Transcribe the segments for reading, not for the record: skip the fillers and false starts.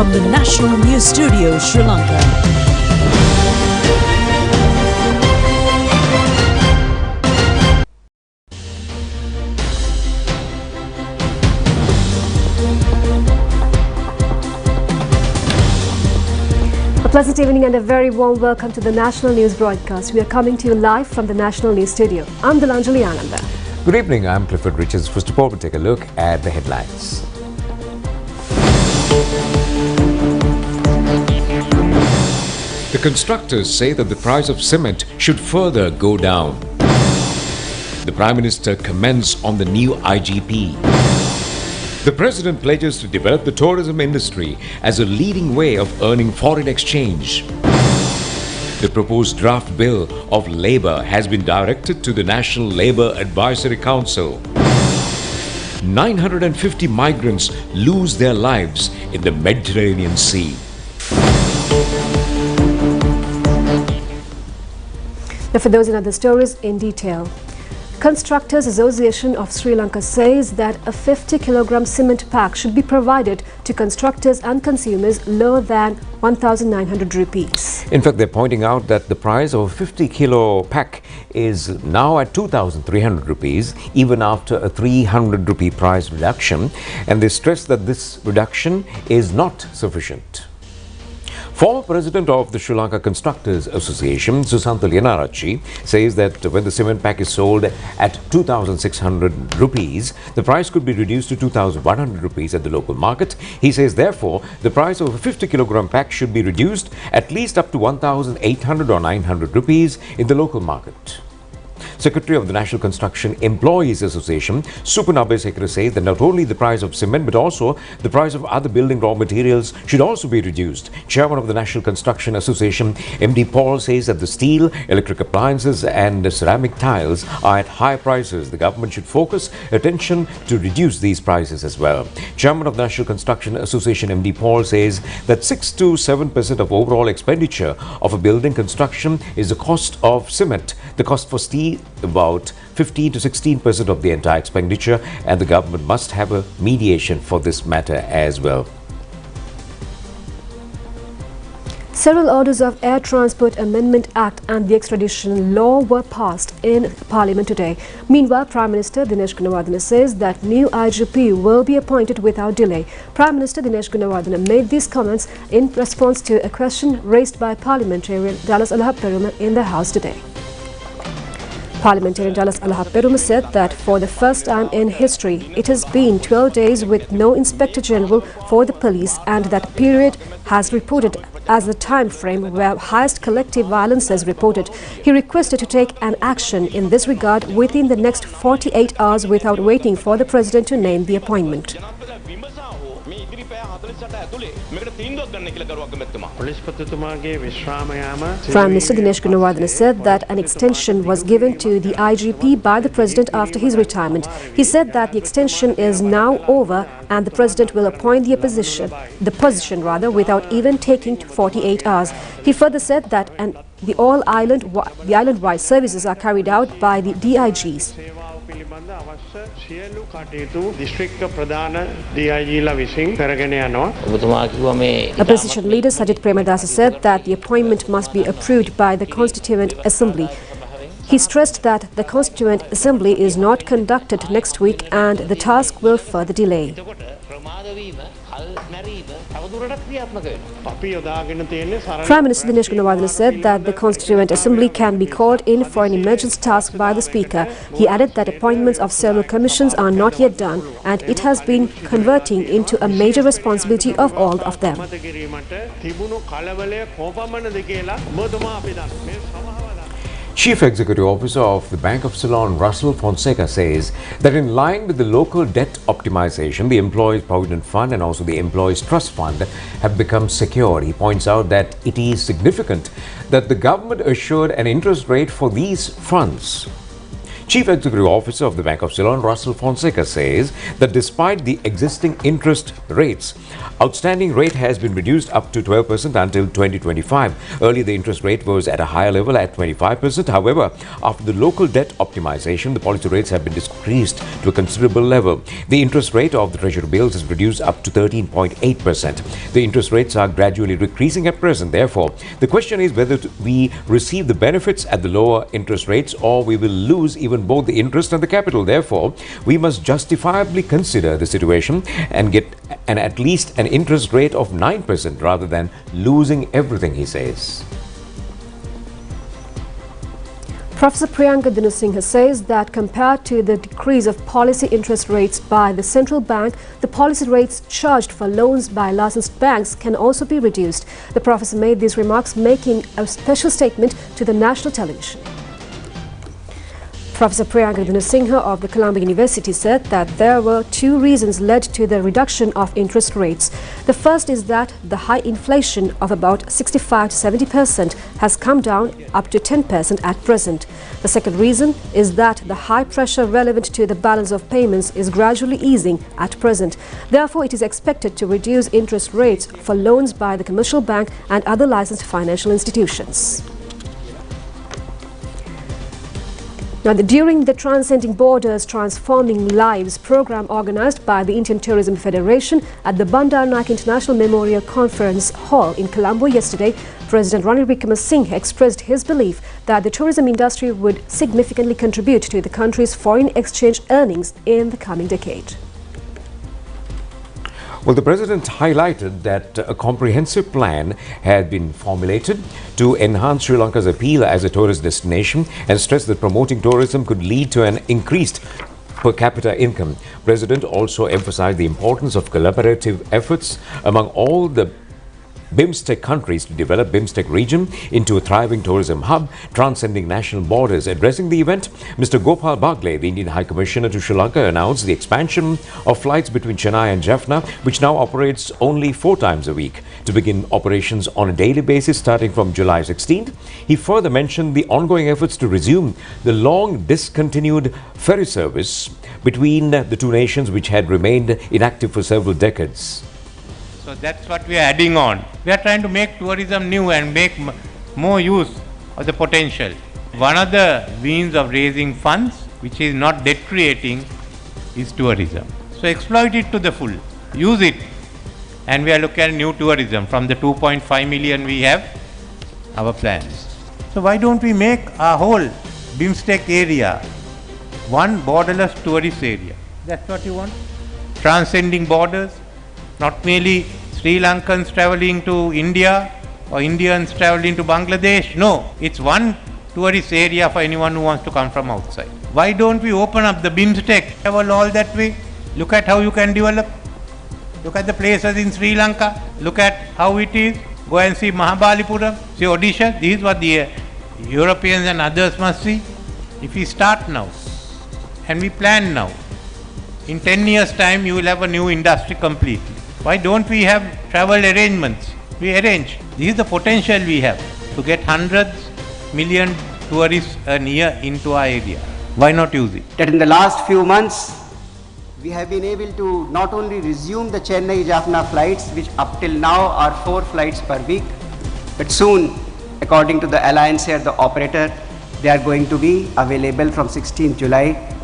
from the National News Studio, Sri Lanka. A pleasant evening and a very warm welcome to the National News broadcast. We are coming to you live from the National News Studio. I'm Dilanjali Ananda. Good evening, I'm Clifford Richards. First of all, we'll take a look at the headlines. The constructors say that the price of cement should further go down. The Prime Minister comments on the new IGP. The President pledges to develop the tourism industry as a leading way of earning foreign exchange. The proposed draft bill of labour has been directed to the National Labour Advisory Council. 950 migrants lose their lives in the Mediterranean Sea. Now for those and other stories in detail. Constructors Association of Sri Lanka says that a 50-kilogram cement pack should be provided to constructors and consumers lower than 1,900 rupees. In fact, they're pointing out that the price of a 50-kilo pack is now at 2,300 rupees, even after a 300 rupee price reduction. And they stress that this reduction is not sufficient. Former President of the Sri Lanka Constructors Association, Susantha Lianarachi, says that when the cement pack is sold at 2,600 rupees, the price could be reduced to 2,100 rupees at the local market. He says, therefore, the price of a 50-kilogram pack should be reduced at least up to 1,800 or 900 rupees in the local market. Secretary of the National Construction Employees Association, Supanabe Sekara, says that not only the price of cement but also the price of other building raw materials should also be reduced. Chairman of the National Construction Association, MD Paul, says that the steel, electric appliances and ceramic tiles are at high prices. The government should focus attention to reduce these prices as well. Chairman of the National Construction Association, MD Paul, says that 6 to 7% of overall expenditure of a building construction is the cost of cement. The cost for steel about 15 to 16% of the entire expenditure, and the government must have a mediation for this matter as well. Several orders of Air Transport Amendment Act and the extradition law were passed in Parliament today. Meanwhile, Prime Minister Dinesh Gunawardena says that new IGP will be appointed without delay. Prime Minister Dinesh Gunawardena made these comments in response to a question raised by parliamentarian Dallas Alahaperuma in the House today. Parliamentarian Dallas Alahaperuma said that for the first time in history, it has been 12 days with no Inspector General for the police, and that period has reported as the time frame where highest collective violence is reported. He requested to take an action in this regard within the next 48 hours without waiting for the President to name the appointment. Prime Minister Dinesh Gunawardena said that an extension was given to the IGP by the President after his retirement. He said that the extension is now over and the President will appoint the position without even taking 48 hours. He further said that the island-wide services are carried out by the DIGs. Opposition leader Sajit Premadasa said that the appointment must be approved by the Constituent Assembly. He stressed that the Constituent Assembly is not conducted next week and the task will further delay. Prime Minister Dinesh Gunawardena said that the Constituent Assembly can be called in for an emergency task by the Speaker. He added that appointments of several commissions are not yet done and it has been converting into a major responsibility of all of them. Chief Executive Officer of the Bank of Ceylon, Russell Fonseca, says that in line with the local debt optimization, the Employees Provident Fund and also the Employees Trust Fund have become secure. He points out that it is significant that the government assured an interest rate for these funds. Chief Executive Officer of the Bank of Ceylon, Russell Fonseca, says that despite the existing interest rates, outstanding rate has been reduced up to 12% until 2025. Earlier, the interest rate was at a higher level at 25%. However, after the local debt optimization, the policy rates have been decreased to a considerable level. The interest rate of the treasury bills is reduced up to 13.8%. The interest rates are gradually decreasing at present. Therefore, the question is whether we receive the benefits at the lower interest rates or we will lose even both the interest and the capital. Therefore, we must justifiably consider the situation and get at least an interest rate of 9% rather than losing everything, he says. Professor Priyanka Dinasinghe says that compared to the decrease of policy interest rates by the central bank, the policy rates charged for loans by licensed banks can also be reduced. The professor made these remarks making a special statement to the national television. Professor Priyanka Dinasinghe of the Columbia University said that there were two reasons led to the reduction of interest rates. The first is that the high inflation of about 65 to 70% has come down up to 10% at present. The second reason is that the high pressure relevant to the balance of payments is gradually easing at present. Therefore, it is expected to reduce interest rates for loans by the commercial bank and other licensed financial institutions. Now, during the Transcending Borders, Transforming Lives program organized by the Indian Tourism Federation at the Bandar Naik International Memorial Conference Hall in Colombo yesterday, President Ranil Wickremesinghe expressed his belief that the tourism industry would significantly contribute to the country's foreign exchange earnings in the coming decade. Well, the President highlighted that a comprehensive plan had been formulated to enhance Sri Lanka's appeal as a tourist destination and stressed that promoting tourism could lead to an increased per capita income. President also emphasized the importance of collaborative efforts among all the BIMSTEC countries to develop BIMSTEC region into a thriving tourism hub, transcending national borders. Addressing the event, Mr. Gopal Bagle, the Indian High Commissioner to Sri Lanka, announced the expansion of flights between Chennai and Jaffna, which now operates only 4 times a week, to begin operations on a daily basis starting from July 16th. He further mentioned the ongoing efforts to resume the long discontinued ferry service between the two nations, which had remained inactive for several decades. So that's what we are adding on. We are trying to make tourism new and make more use of the potential. One of the means of raising funds, which is not debt creating, is tourism. So exploit it to the full, use it. And we are looking at new tourism from the 2.5 million we have, our plans. So why don't we make our whole BIMSTEC area one borderless tourist area? That's what you want? Transcending borders. Not merely Sri Lankans traveling to India or Indians traveling to Bangladesh. No, it's one tourist area for anyone who wants to come from outside. Why don't we open up the BIMSTEC, travel all that way? Look at how you can develop. Look at the places in Sri Lanka. Look at how it is. Go and see Mahabalipuram, see Odisha. This is what the Europeans and others must see. If we start now and we plan now, in 10 years' time you will have a new industry completely. Why don't we have travel arrangements? We arrange. This is the potential we have to get hundreds million tourists a year into our area. Why not use it? That in the last few months, we have been able to not only resume the Chennai-Jaffna flights, which up till now are 4 flights per week, but soon, according to the alliance here, the operator, they are going to be available from 16th July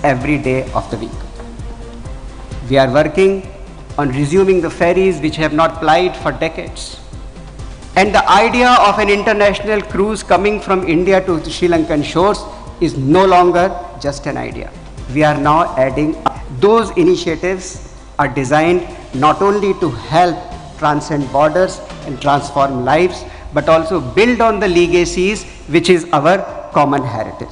every day of the week. We are working on resuming the ferries which have not plied for decades. And the idea of an international cruise coming from India to the Sri Lankan shores is no longer just an idea. We are now adding, those initiatives are designed not only to help transcend borders and transform lives, but also build on the legacies which is our common heritage.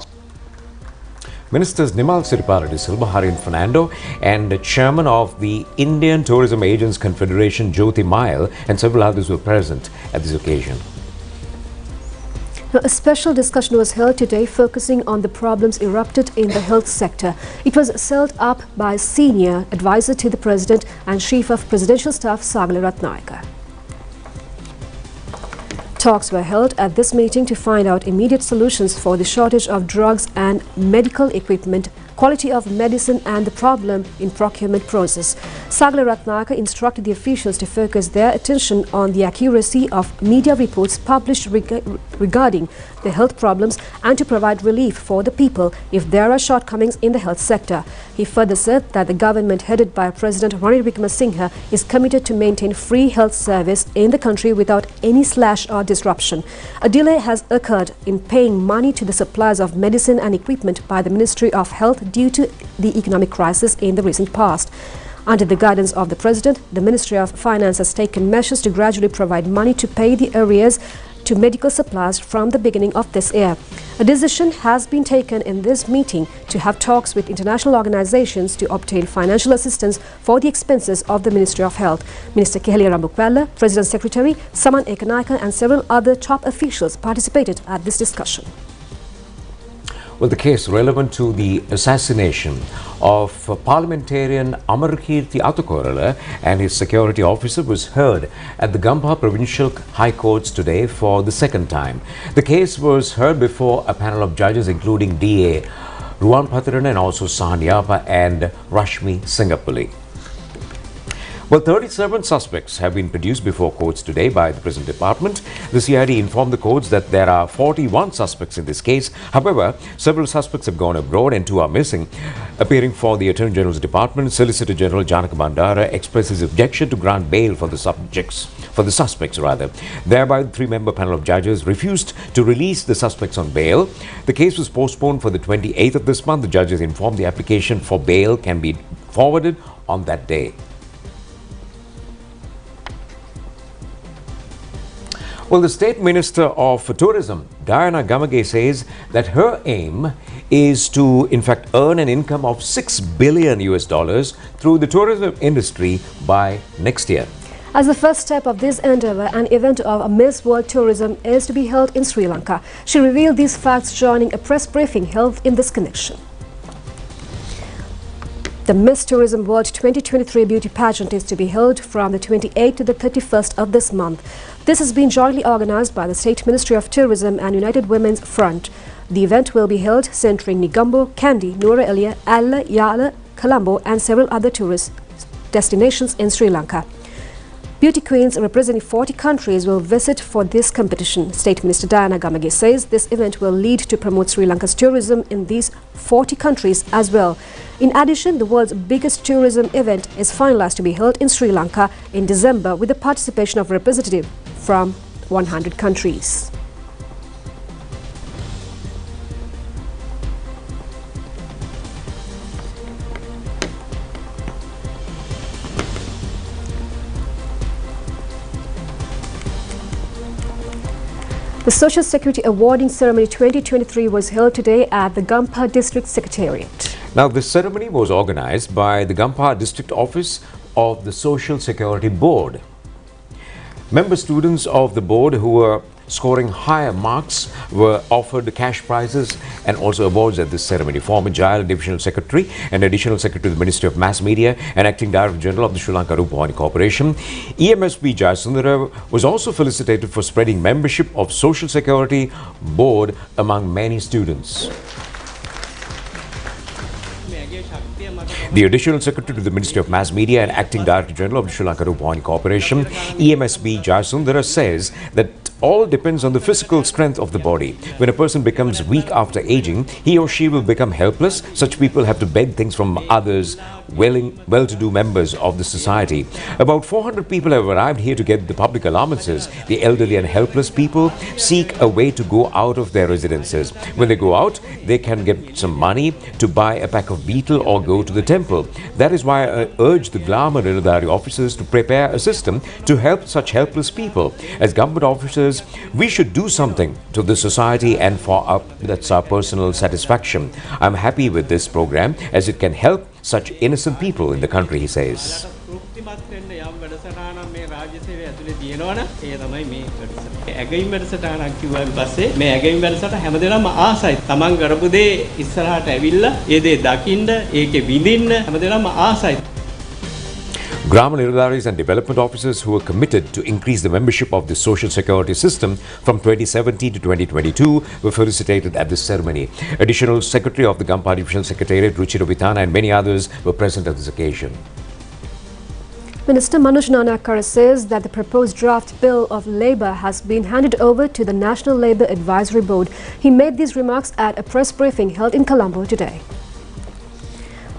Ministers Nimal Siripala de Silva, Harian Fernando, and the chairman of the Indian Tourism Agents Confederation, Jyoti Mayal, and several others were present at this occasion. Now, a special discussion was held today focusing on the problems erupted in the health sector. It was set up by senior advisor to the President and Chief of Presidential Staff, Sagala Ratnayaka. Talks were held at this meeting to find out immediate solutions for the shortage of drugs and medical equipment, quality of medicine and the problem in procurement process. Sagala Ratnaka instructed the officials to focus their attention on the accuracy of media reports published regarding the health problems and to provide relief for the people if there are shortcomings in the health sector. He further said that the government headed by President Ranil Wickremesinghe is committed to maintain free health service in the country without any slash or disruption. A delay has occurred in paying money to the suppliers of medicine and equipment by the Ministry of Health due to the economic crisis in the recent past. Under the guidance of the President, the Ministry of Finance has taken measures to gradually provide money to pay the arrears to medical suppliers from the beginning of this year. A decision has been taken in this meeting to have talks with international organizations to obtain financial assistance for the expenses of the Ministry of Health. Minister Keheliya Rambukwella, President Secretary Saman Ekanayake and several other top officials participated at this discussion. Well, the case relevant to the assassination of parliamentarian Amarkirti Athukorala and his security officer was heard at the Gampaha Provincial High Courts today for the second time. The case was heard before a panel of judges including DA Ruwan Patharan and also Sahanyapa and Rashmi Singapuli. Well, 37 suspects have been produced before courts today by the Prison Department. The CID informed the courts that there are 41 suspects in this case. However, several suspects have gone abroad and 2 are missing. Appearing for the Attorney General's Department, Solicitor General Janaka Bandara expressed his objection to grant bail for the suspects. Thereby, the 3-member panel of judges refused to release the suspects on bail. The case was postponed for the 28th of this month. The judges informed the application for bail can be forwarded on that day. Well, the State Minister of Tourism, Diana Gamage, says that her aim is to, in fact, earn an income of $6 billion through the tourism industry by next year. As the first step of this endeavour, an event of Miss World Tourism is to be held in Sri Lanka. She revealed these facts joining a press briefing held in this connection. The Miss Tourism World 2023 beauty pageant is to be held from the 28th to the 31st of this month. This has been jointly organised by the State Ministry of Tourism and United Women's Front. The event will be held centering Negombo, Kandy, Nuwara Eliya, Alla, Yala, Colombo and several other tourist destinations in Sri Lanka. Beauty queens representing 40 countries will visit for this competition. State Minister Diana Gamage says this event will lead to promote Sri Lanka's tourism in these 40 countries as well. In addition, the world's biggest tourism event is finalized to be held in Sri Lanka in December with the participation of representatives from 100 countries. The Social Security Awarding Ceremony 2023 was held today at the Gampaha District Secretariat. Now, this ceremony was organized by the Gampaha District Office of the Social Security Board. Member students of the board who were scoring higher marks were offered cash prizes and also awards at this ceremony. Former Jail Divisional Secretary and Additional Secretary of the Ministry of Mass Media and Acting Director General of the Sri Lanka Rupavahini Corporation, EMSB Jayasundara was also felicitated for spreading membership of Social Security Board among many students. The Additional Secretary to the Ministry of Mass Media and Acting Director General of the Sri Lanka Rupavahini Corporation, EMSB Jayasundara, says that all depends on the physical strength of the body. When a person becomes weak after aging, he or she will become helpless. Such people have to beg things from others, well-to-do members of the society. About 400 people have arrived here to get the public allowances. The elderly and helpless people seek a way to go out of their residences. When they go out, they can get some money to buy a pack of betel or go to the temple. That is why I urge the Glama Niladhari officers to prepare a system to help such helpless people. As government officers, we should do something to the society and that's our personal satisfaction. I'm happy with this program as it can help such innocent people in the country, he says. ඇගීම් වැඩසටහනක් කිව්වන් පස්සේ මේ ඇගීම් වැඩසටහන හැමදේම ආසයි. තමන් කරපු දේ ඉස්සරහට ඇවිල්ලා ඒ දේ දකින්න, ඒකේ විඳින්න හැමදේම ආසයි. Grama Niradaris and development officers who were committed to increase the membership of the social security system from 2017 to 2022 were felicitated at this ceremony. Additional Secretary of the Gampa Divisional Secretariat, Ruchira Vitana, and many others were present at this occasion. Minister Manoj Nanakara says that the proposed draft bill of labour has been handed over to the National Labour Advisory Board. He made these remarks at a press briefing held in Colombo today.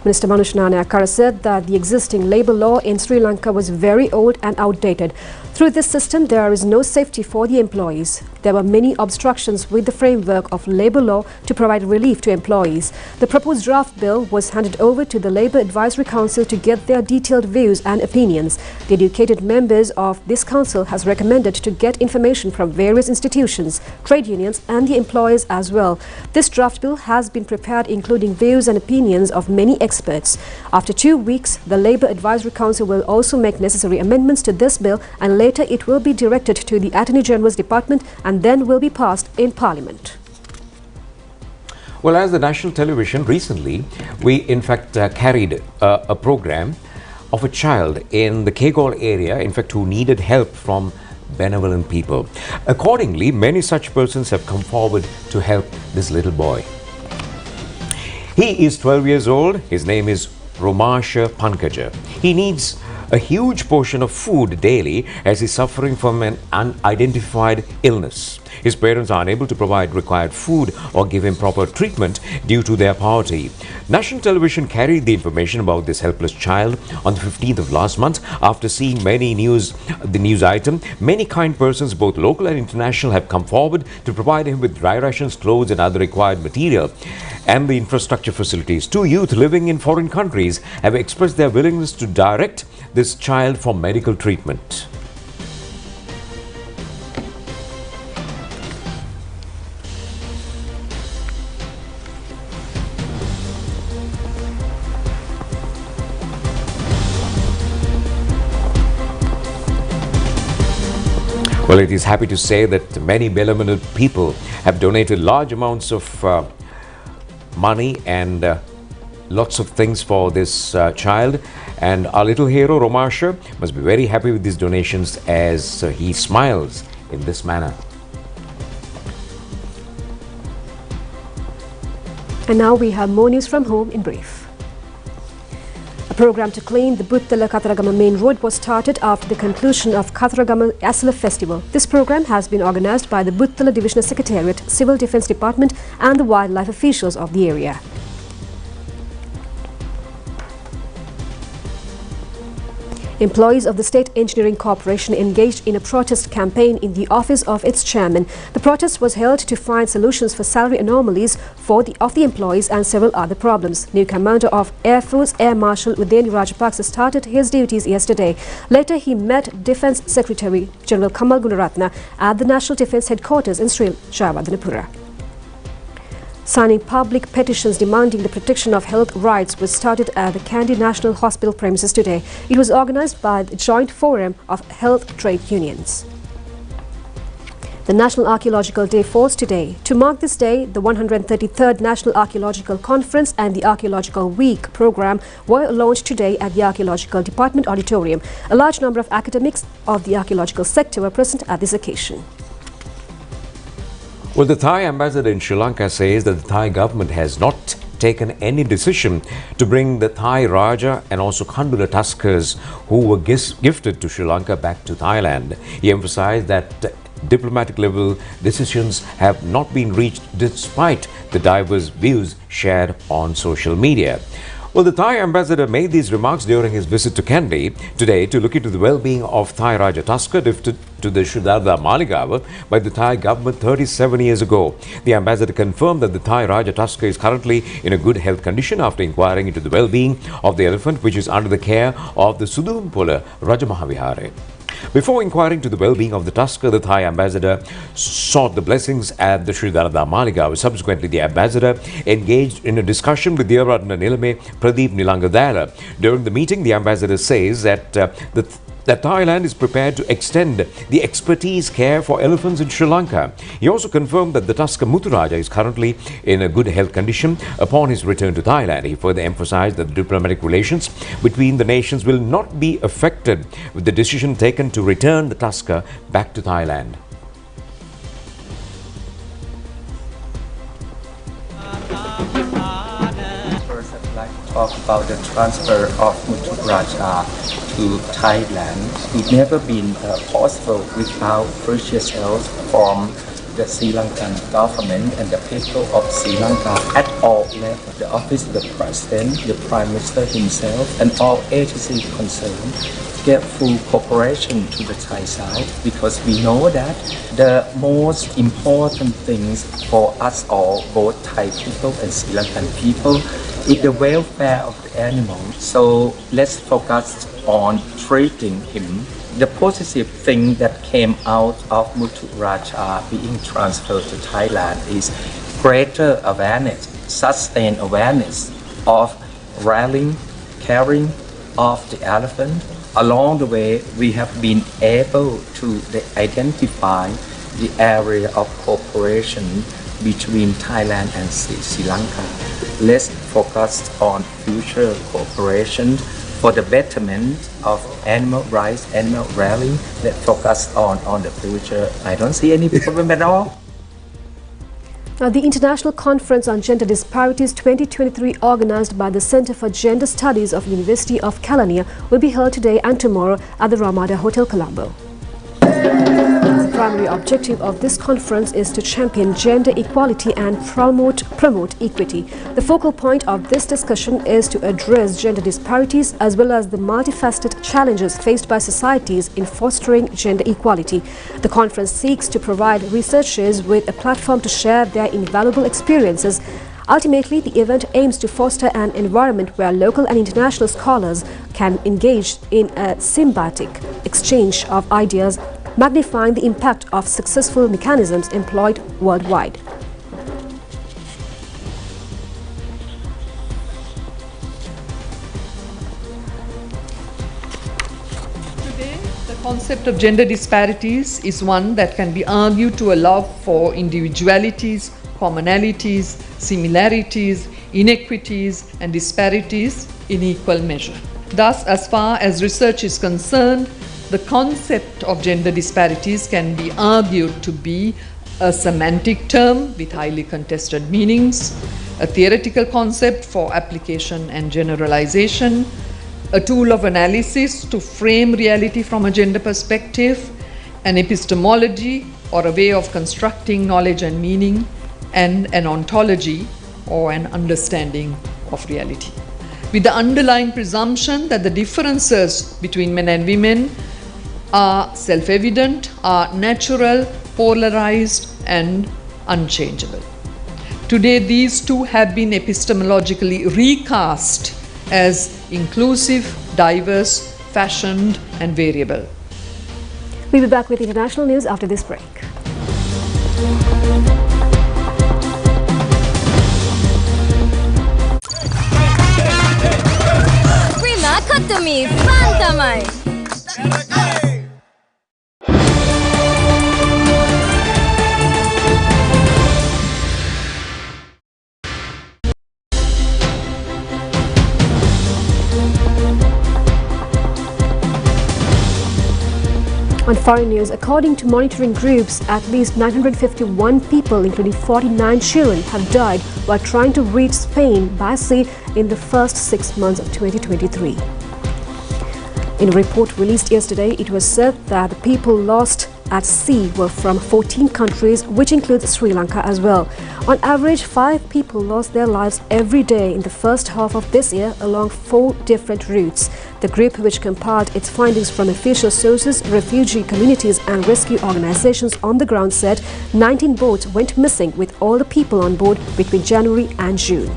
Minister Manoj Nanakara said that the existing labour law in Sri Lanka was very old and outdated. Through this system, there is no safety for the employees. There were many obstructions with the framework of labour law to provide relief to employees. The proposed draft bill was handed over to the Labour Advisory Council to get their detailed views and opinions. The educated members of this council has recommended to get information from various institutions, trade unions and the employers as well. This draft bill has been prepared including views and opinions of many experts. After 2 weeks, the Labour Advisory Council will also make necessary amendments to this bill, and later it will be directed to the Attorney General's Department and then will be passed in Parliament. Well, as the national television recently, we in fact carried a program of a child in the Kegol area, in fact, who needed help from benevolent people. Accordingly, many such persons have come forward to help this little boy. He is 12 years old. His name is Romasha Pankaja. He needs a huge portion of food daily as he's suffering from an unidentified illness. His parents are unable to provide required food or give him proper treatment due to their poverty. National television carried the information about this helpless child on the 15th of last month. After seeing the news item, many kind persons, both local and international, have come forward to provide him with dry rations, clothes and other required material and the infrastructure facilities. 2 youth living in foreign countries have expressed their willingness to direct this child for medical treatment. Well, it is happy to say that many benevolent people have donated large amounts of money and lots of things for this child, and our little hero Romasha must be very happy with these donations as he smiles in this manner. And now we have more news from home in brief. A program to clean the Buttala Katharagama main road was started after the conclusion of Katharagama Asala Festival. This program has been organized by the Buttala Divisional Secretariat, Civil Defence Department and the wildlife officials of the area. Employees of the State Engineering Corporation engaged in a protest campaign in the office of its chairman. The protest was held to find solutions for salary anomalies of the employees and several other problems. New Commander of Air Force Air Marshal Udeni Rajapaksa started his duties yesterday. Later, he met Defence Secretary General Kamal Gunaratna at the National Defence Headquarters in Sri Jayawardhanapura. Signing public petitions demanding the protection of health rights was started at the Kandy National Hospital premises today. It was organized by the Joint Forum of Health Trade Unions. The National Archaeological Day falls today. To mark this day, the 133rd National Archaeological Conference and the Archaeological Week program were launched today at the Archaeological Department Auditorium. A large number of academics of the archaeological sector were present at this occasion. Well, the Thai ambassador in Sri Lanka says that the Thai government has not taken any decision to bring the Thai Raja and also Khandula Tuskers who were gifted to Sri Lanka back to Thailand. He emphasized that diplomatic level decisions have not been reached despite the diverse views shared on social media. Well, the Thai ambassador made these remarks during his visit to Kandy today to look into the well-being of Thai Raja Tusker gifted to the Shudarda Maligawa by the Thai government 37 years ago. The ambassador confirmed that the Thai Raja Tusker is currently in a good health condition after inquiring into the well-being of the elephant, which is under the care of the Sudumpula Rajamahavihare. Before inquiring to the well-being of the tusker, the Thai ambassador sought the blessings at the Sri Darada Maligawa. Subsequently, the ambassador engaged in a discussion with Devaratna Nilame Pradeep Nilangadala. During the meeting, the ambassador says that the that Thailand is prepared to extend the expertise care for elephants in Sri Lanka. He also confirmed that the Tusker Muthuraja is currently in a good health condition upon his return to Thailand. He further emphasized that the diplomatic relations between the nations will not be affected with the decision taken to return the Tusker back to Thailand. First, I'd like to talk about the transfer of Muthuraja to Thailand. It never been possible without precious help from the Sri Lankan government and the people of Sri Lanka at all levels. The office of the President, the Prime Minister himself, and all agencies concerned get full cooperation to the Thai side, because we know that the most important things for us all, both Thai people and Sri Lankan people, is the welfare of the animal. So let's focus on treating him. The positive thing that came out of Muthuraja being transferred to Thailand is greater awareness, sustained awareness of rallying, caring of the elephant. Along the way, we have been able to identify the area of cooperation between Thailand and Sri Lanka. Let's focus on future cooperation for the betterment of animal rights, animal rallying. Let's focus on the future. I don't see any problem at all. Now, the International Conference on Gender Disparities 2023, organized by the Center for Gender Studies of University of Kelaniya, will be held today and tomorrow at the Ramada Hotel, Colombo. The primary objective of this conference is to champion gender equality and promote equity. The focal point of this discussion is to address gender disparities as well as the multifaceted challenges faced by societies in fostering gender equality. The conference seeks to provide researchers with a platform to share their invaluable experiences. Ultimately, the event aims to foster an environment where local and international scholars can engage in a symbiotic exchange of ideas, magnifying the impact of successful mechanisms employed worldwide. Today, the concept of gender disparities is one that can be argued to allow for individualities, commonalities, similarities, inequities, and disparities in equal measure. Thus, as far as research is concerned, the concept of gender disparities can be argued to be a semantic term with highly contested meanings, a theoretical concept for application and generalization, a tool of analysis to frame reality from a gender perspective, an epistemology or a way of constructing knowledge and meaning, and an ontology or an understanding of reality. With the underlying presumption that the differences between men and women are self-evident, are natural, polarized, and unchangeable. Today, these two have been epistemologically recast as inclusive, diverse, fashioned, and variable. We'll be back with international news after this break. Prima Kutumi Fantamai. On foreign news, according to monitoring groups, at least 951 people, including 49 children, have died while trying to reach Spain by sea in the first 6 months of 2023. In a report released yesterday, it was said that the people lost at sea were from 14 countries, which includes Sri Lanka as well. On average, 5 people lost their lives every day in the first half of this year along 4 different routes. The group, which compiled its findings from official sources, refugee communities and rescue organizations on the ground, said 19 boats went missing with all the people on board between January and June.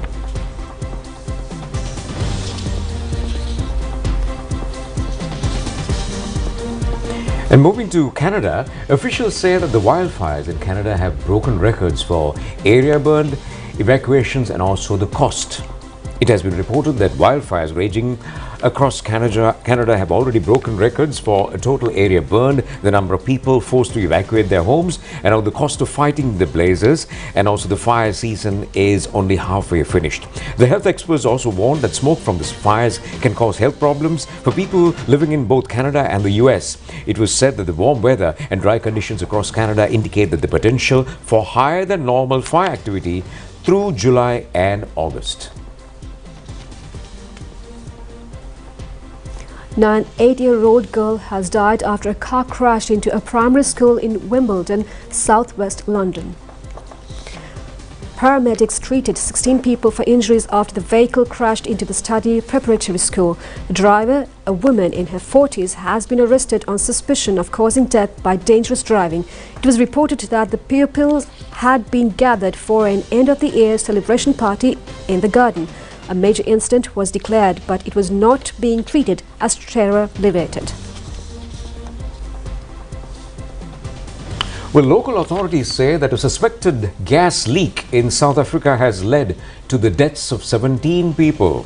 And moving to Canada, officials say that the wildfires in Canada have broken records for area burned, evacuations and also the cost. It has been reported that wildfires raging across Canada have already broken records for a total area burned, the number of people forced to evacuate their homes, and now the cost of fighting the blazes, and also the fire season is only halfway finished. The health experts also warned that smoke from these fires can cause health problems for people living in both Canada and the US. It was said that the warm weather and dry conditions across Canada indicate that the potential for higher than normal fire activity through July and August. Now, an 8-year-old girl has died after a car crashed into a primary school in Wimbledon, southwest London. Paramedics treated 16 people for injuries after the vehicle crashed into the study preparatory school. The driver, a woman in her 40s, has been arrested on suspicion of causing death by dangerous driving. It was reported that the pupils had been gathered for an end-of-the-year celebration party in the garden. A major incident was declared, but it was not being treated as terror-related. Well, local authorities say that a suspected gas leak in South Africa has led to the deaths of 17 people.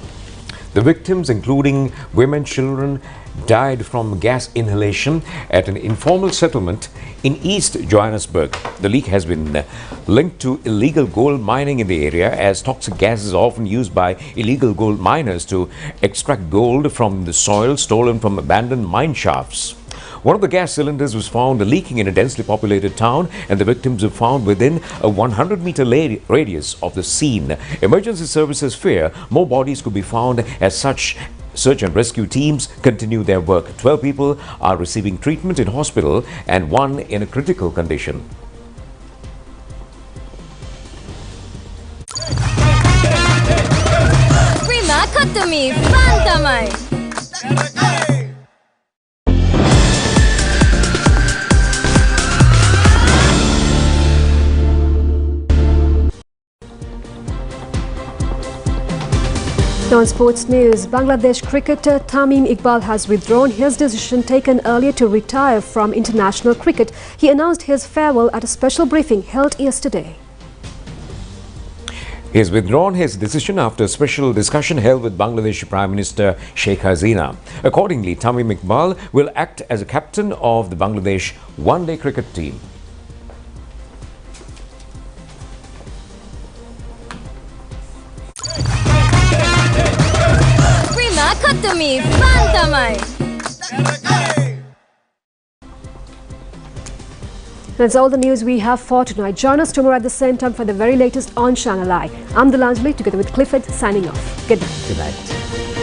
The victims, including women, children, died from gas inhalation at an informal settlement in East Johannesburg. The leak has been linked to illegal gold mining in the area, as toxic gas is often used by illegal gold miners to extract gold from the soil stolen from abandoned mine shafts. One of the gas cylinders was found leaking in a densely populated town, and the victims were found within a 100-meter radius of the scene. Emergency services fear more bodies could be found as such search and rescue teams continue their work. 12 people are receiving treatment in hospital and one in a critical condition. Prima Kutumi Fantamai. On sports news, Bangladesh cricketer Tamim Iqbal has withdrawn his decision taken earlier to retire from international cricket. He announced his farewell at a special briefing held yesterday. He has withdrawn his decision after a special discussion held with Bangladesh Prime Minister Sheikh Hasina. Accordingly, Tamim Iqbal will act as a captain of the Bangladesh one-day cricket team. Kutumi Fantamai. That's all the news we have for tonight. Join us tomorrow at the same time for the very latest on Channel I. I'm Delanjali, together with Clifford, signing off. Good night. Good night.